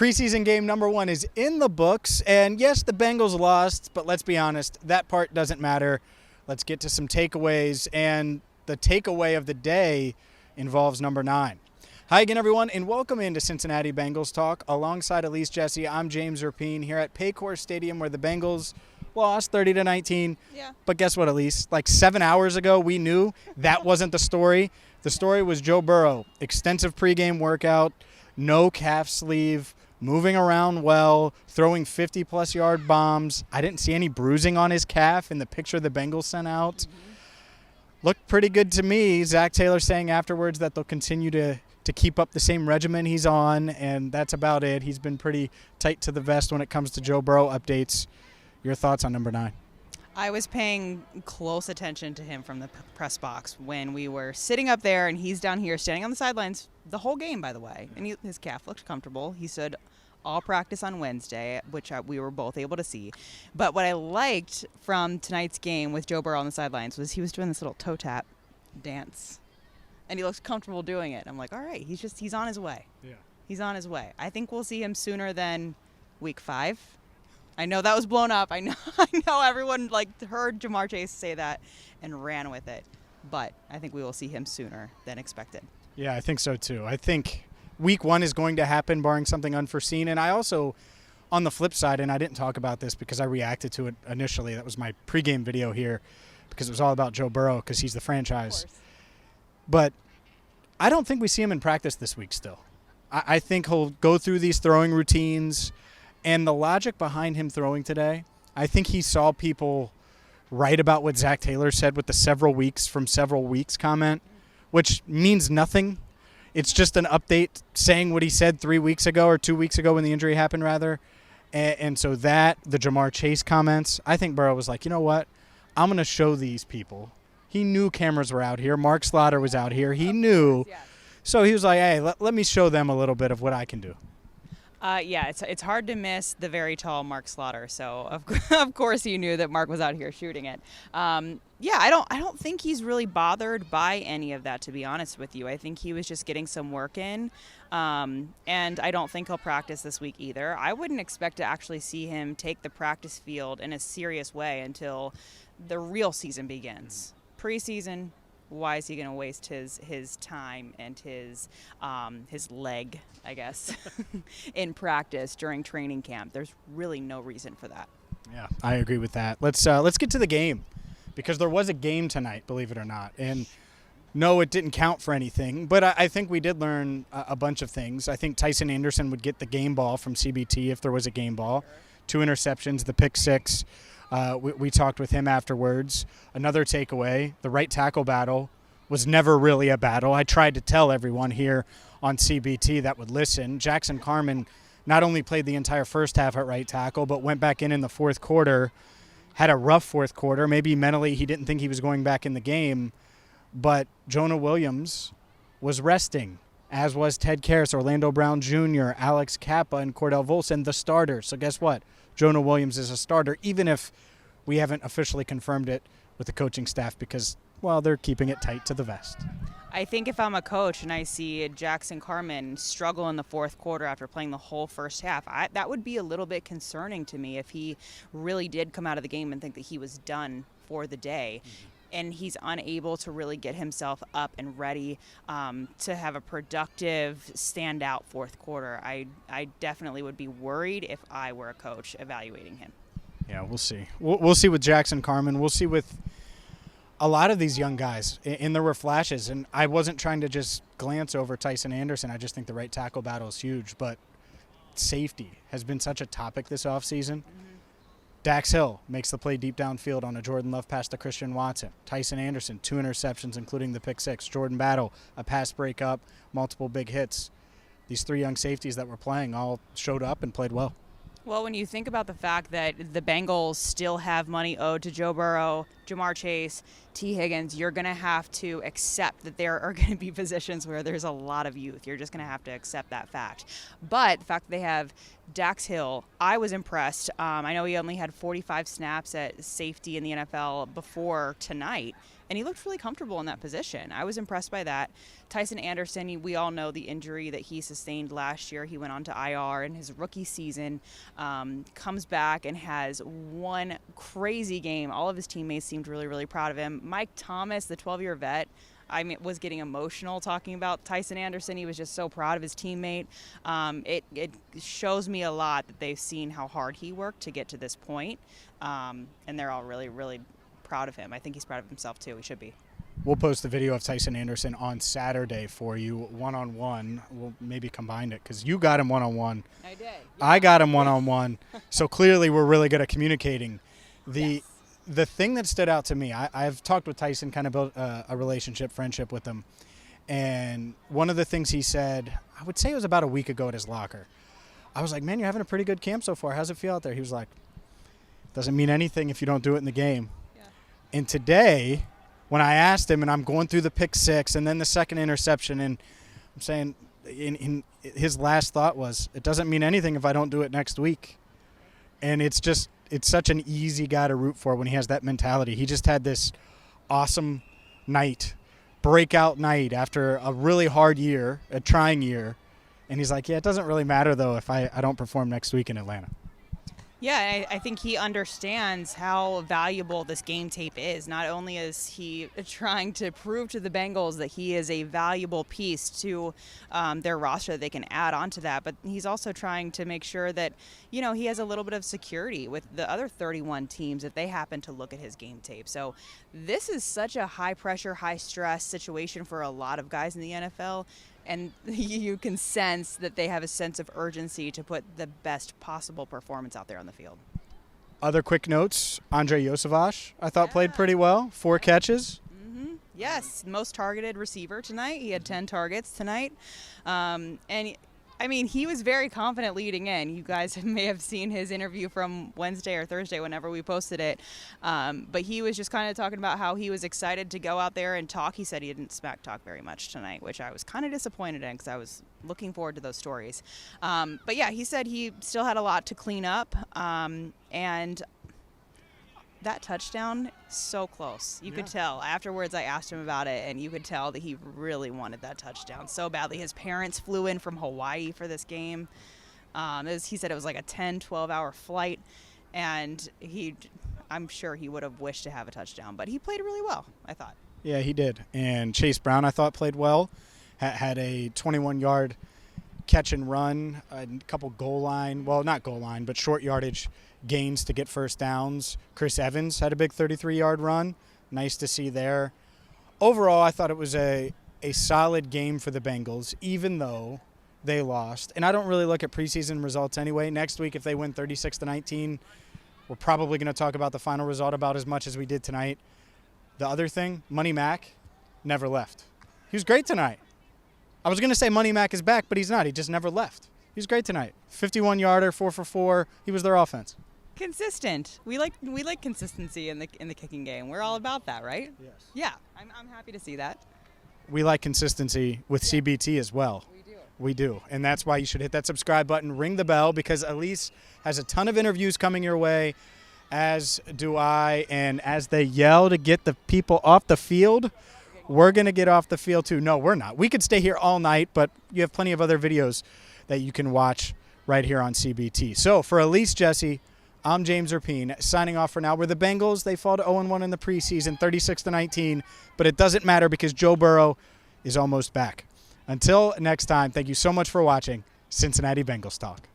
Preseason game number 1 is in the books, and yes, the Bengals lost, but let's be honest, that part doesn't matter. Let's get to some takeaways, and the takeaway of the day involves number 9. Hi again, everyone, and welcome into Cincinnati Bengals Talk. Alongside Elise Jesse, I'm James Rapine here at Paycor Stadium, where the Bengals lost 30-19. Yeah. But guess what, Elise? Like 7 hours ago, we knew that wasn't the story. The story was Joe Burrow. Extensive pregame workout, no calf sleeve, moving around well, throwing 50-plus yard bombs. I didn't see any bruising on his calf in the picture the Bengals sent out. Mm-hmm. Looked pretty good to me. Zach Taylor saying afterwards that they'll continue to keep up the same regimen he's on, and that's about it. He's been pretty tight to the vest when it comes to Joe Burrow updates. Your thoughts on number 9? I was paying close attention to him from the press box when we were sitting up there, and he's down here standing on the sidelines the whole game, by the way. And his calf looked comfortable. He said all practice on Wednesday, which we were both able to see. But what I liked from tonight's game with Joe Burrow on the sidelines was he was doing this little toe tap dance, and he looks comfortable doing it. I'm like, all right, he's on his way. Yeah. He's on his way. I think we'll see him sooner than week 5. I know that was blown up. I know everyone heard Ja'Marr Chase say that and ran with it. But I think we will see him sooner than expected. Yeah, I think so too. I think week 1 is going to happen barring something unforeseen. And I also, on the flip side, and I didn't talk about this because I reacted to it initially. That was my pregame video here because it was all about Joe Burrow because he's the franchise. But I don't think we see him in practice this week still. I think he'll go through these throwing routines. And the logic behind him throwing today, I think he saw people write about what Zach Taylor said with the several weeks comment, which means nothing. It's just an update saying what he said 3 weeks ago or 2 weeks ago when the injury happened, rather. And so that, the Ja'Marr Chase comments, I think Burrow was like, you know what? I'm going to show these people. He knew cameras were out here. Mark Slaughter was out here. He knew. So he was like, hey, let me show them a little bit of what I can do. It's hard to miss the very tall Mark Slaughter. So of course you knew that Mark was out here shooting it. I don't think he's really bothered by any of that, to be honest with you. I think he was just getting some work in, and I don't think he'll practice this week either. I wouldn't expect to actually see him take the practice field in a serious way until the real season begins. Preseason. Why is he going to waste his time and his leg, I guess, in practice during training camp? There's really no reason for that. Yeah, I agree with that. Let's get to the game because there was a game tonight, believe it or not. And no, it didn't count for anything, but I think we did learn a bunch of things. I think Tycen Anderson would get the game ball from CBT if there was a game ball. 2 interceptions, the pick 6. We talked with him afterwards. Another takeaway, the right tackle battle was never really a battle. I tried to tell everyone here on CBT that would listen. Jackson Carman not only played the entire first half at right tackle, but went back in the fourth quarter, had a rough fourth quarter. Maybe mentally he didn't think he was going back in the game, but Jonah Williams was resting, as was Ted Karras, Orlando Brown Jr., Alex Kappa, and Cordell Volson, the starters. So guess what? Jonah Williams is a starter, even if we haven't officially confirmed it with the coaching staff because, well, they're keeping it tight to the vest. I think if I'm a coach and I see Jackson Carman struggle in the fourth quarter after playing the whole first half, that would be a little bit concerning to me if he really did come out of the game and think that he was done for the day. And he's unable to really get himself up and ready to have a productive, standout fourth quarter. I definitely would be worried if I were a coach evaluating him. Yeah, we'll see. We'll see with Jackson Carman. We'll see with a lot of these young guys. And there were flashes. And I wasn't trying to just glance over Tycen Anderson. I just think the right tackle battle is huge. But safety has been such a topic this offseason. Dax Hill makes the play deep downfield on a Jordan Love pass to Christian Watson. Tycen Anderson, 2 interceptions, including the pick 6. Jordan Battle, a pass breakup, multiple big hits. These 3 young safeties that were playing all showed up and played well. Well, when you think about the fact that the Bengals still have money owed to Joe Burrow, Jamar Chase, T. Higgins, you're going to have to accept that there are going to be positions where there's a lot of youth. You're just going to have to accept that fact. But the fact that they have Dax Hill, I was impressed. I know he only had 45 snaps at safety in the NFL before tonight, and he looked really comfortable in that position. I was impressed by that. Tycen Anderson, we all know the injury that he sustained last year. He went on to IR in his rookie season, comes back and has one crazy game. All of his teammates seemed really, really proud of him. Mike Thomas, the 12-year vet, was getting emotional talking about Tycen Anderson. He was just so proud of his teammate. It shows me a lot that they've seen how hard he worked to get to this point, and they're all really, really proud of him. I think he's proud of himself too. He should be. We'll post the video of Tycen Anderson on Saturday for you, one-on-one. We'll maybe combine it because you got him one-on-one. I did. Yeah. I got him one-on-one. So clearly we're really good at communicating. The thing that stood out to me, I've talked with Tycen, kind of built a relationship, friendship with him. And one of the things he said, I would say it was about a week ago at his locker. I was like, man, you're having a pretty good camp so far. How's it feel out there? He was like, doesn't mean anything if you don't do it in the game. Yeah. And today, when I asked him, and I'm going through the pick six and then the second interception, and I'm saying in his last thought was, it doesn't mean anything if I don't do it next week. And it's such an easy guy to root for when he has that mentality. He just had this awesome night, breakout night after a really hard year, a trying year. And he's like, yeah, it doesn't really matter, though, if I don't perform next week in Atlanta. Yeah, I think he understands how valuable this game tape is. Not only is he trying to prove to the Bengals that he is a valuable piece to their roster that they can add on to that, but he's also trying to make sure that, he has a little bit of security with the other 31 teams if they happen to look at his game tape. So this is such a high-pressure, high-stress situation for a lot of guys in the NFL. And you can sense that they have a sense of urgency to put the best possible performance out there on the field. Other quick notes, Andrei Iosivas, I thought played pretty well. 4 catches. Mm-hmm. Yes, most targeted receiver tonight. He had 10 targets tonight. He was very confident leading in. You guys may have seen his interview from Wednesday or Thursday whenever we posted it. But he was just kind of talking about how he was excited to go out there and talk. He said he didn't smack talk very much tonight, which I was kind of disappointed in because I was looking forward to those stories. But yeah, he said he still had a lot to clean up. And that touchdown, so close. You could tell. Afterwards, I asked him about it, and you could tell that he really wanted that touchdown so badly. His parents flew in from Hawaii for this game. He said it was like a 10, 12-hour flight, and I'm sure he would have wished to have a touchdown, but he played really well, I thought. Yeah, he did. And Chase Brown, I thought, played well. Had a 21-yard catch and run, a couple goal line, well, not goal line, but short yardage gains to get first downs. Chris Evans had a big 33-yard run. Nice to see there. Overall, I thought it was a solid game for the Bengals, even though they lost. And I don't really look at preseason results anyway. Next week, if they win 36-19, we're probably going to talk about the final result about as much as we did tonight. The other thing, Money Mac never left. He was great tonight. I was going to say Money Mac is back, but he's not. He just never left. He was great tonight. 51-yarder, 4 for 4. He was their offense. Consistent. We like consistency in the kicking game. We're all about that, right? Yes. Yeah, I'm happy to see that. We like consistency with CBT as well. We do. And that's why you should hit that subscribe button, ring the bell, because Elise has a ton of interviews coming your way, as do I. And as they yell to get the people off the field, we're going to get off the field too. No, we're not. We could stay here all night, but you have plenty of other videos that you can watch right here on CBT. So for Elise, Jesse, I'm James Erpine, signing off for now. We're the Bengals. They fall to 0-1 in the preseason, 36-19, but it doesn't matter because Joe Burrow is almost back. Until next time, thank you so much for watching Cincinnati Bengals Talk.